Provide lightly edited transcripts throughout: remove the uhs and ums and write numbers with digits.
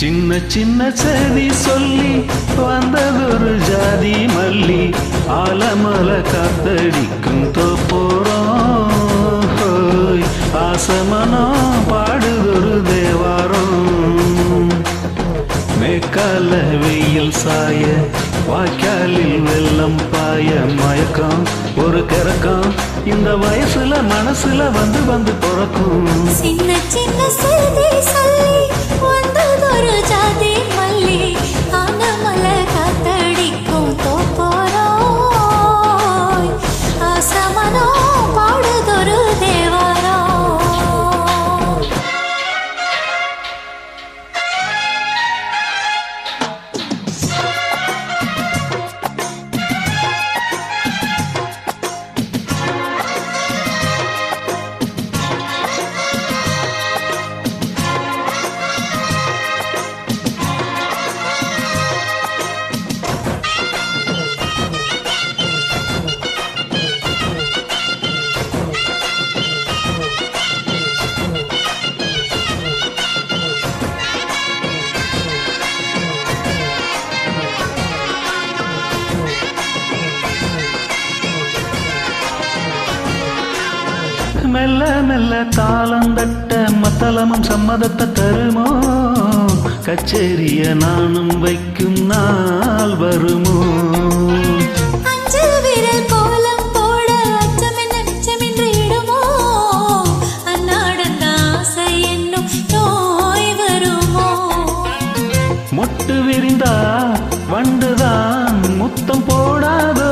சின்ன சின்ன செய்தி சொல்லி வந்ததொரு ஜாதி மல்லி ஆலமல காத்தடிக்கும் தோப்போறோம் ஆசமனம் பாடுதொரு தேவாரம் மேற்கால வெயில் சாய வாய்க்காலில் வெள்ளம் பாய மயக்கம் ஒரு கிறக்கம் இந்த வயசுல மனசுல வந்து வந்து பிறக்கும் சின்ன சின்ன செய்தி சொல்லி வந்ததொரு ஜாதி மல்லி ஆனமல காத்தடிக்கும் தோப்போரோய் ஆசமனோ பாடுதொரு தேவாரோ மெல்ல மெல்ல தாளந்தட்ட மத்தளமும் சம்மதத்தை தருமோ கச்சேரிய நானும் வைக்கும் நாள் வருமோ அஞ்சு விரல் கோலம் போட அச்சமென்ன நிச்சமென்று இடுமோ அன்னாடந்த ஆசை என்னும் நோய் வருமோ மொட்டு விரிந்தா வண்டுதான் முத்தம் போடாதோ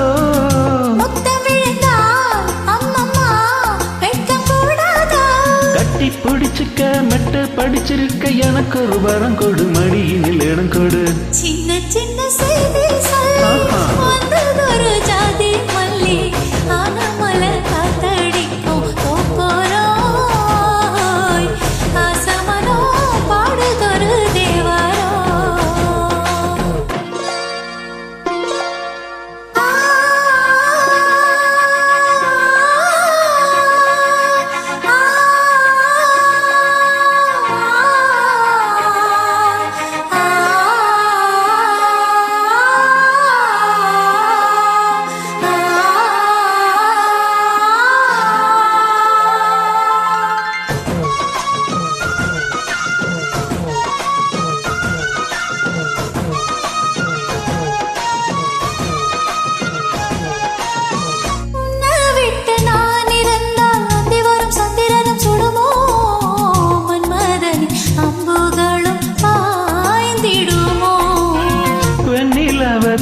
கட்டி பிடிச்சுக்க மெட்டு படிச்சிருக்க எனக்கு ஒரு வரம் கொடு மடியினில் இடம் கொடு சின்ன சின்ன செய்தி சொல்லி வந்ததொரு ஜாதி மல்லி ஆனமல காத்தடிக்கும் தோப்போரோய் ஆசமனோ பாடுதொரு தேவாரோ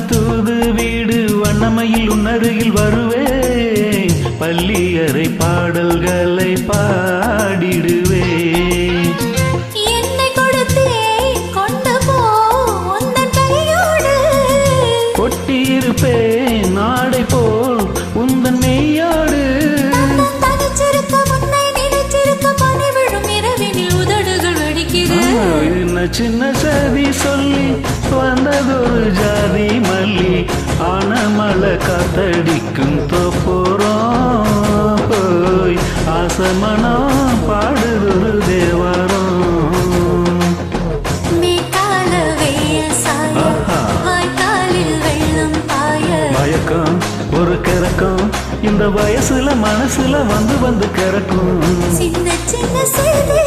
தூது வீடு வண்ணமையில் உன்னருகில் வருவே பள்ளியறை பாடல்களை பாடிடுவே என்னை கொடுத்தே கொண்டு போ உந்தன் கையோடு கொட்டியிருப்பேன் நாடை போல் உந்தன் மெய்யோடு தனிச்சிருக்க முன்னை நினைச்சிருக்க பனி விழும் இரவினில் உதடுகள் வெடிக்குது சின்ன சதி சொல்லி வந்ததொரு ஜாதி மல்லி ஆனமல காத்தடிக்கும் தோப்போறோம் ஆசமனம் பாடுதொரு தேவாரம் மேற்கால வெயில் சாய வாய்க்காலில் வெள்ளம் பாய மயக்கம் ஒரு கிறக்கம் இந்த வயசுல மனசுல வந்து வந்து கிறக்கும் சின்ன சின்ன செய்தி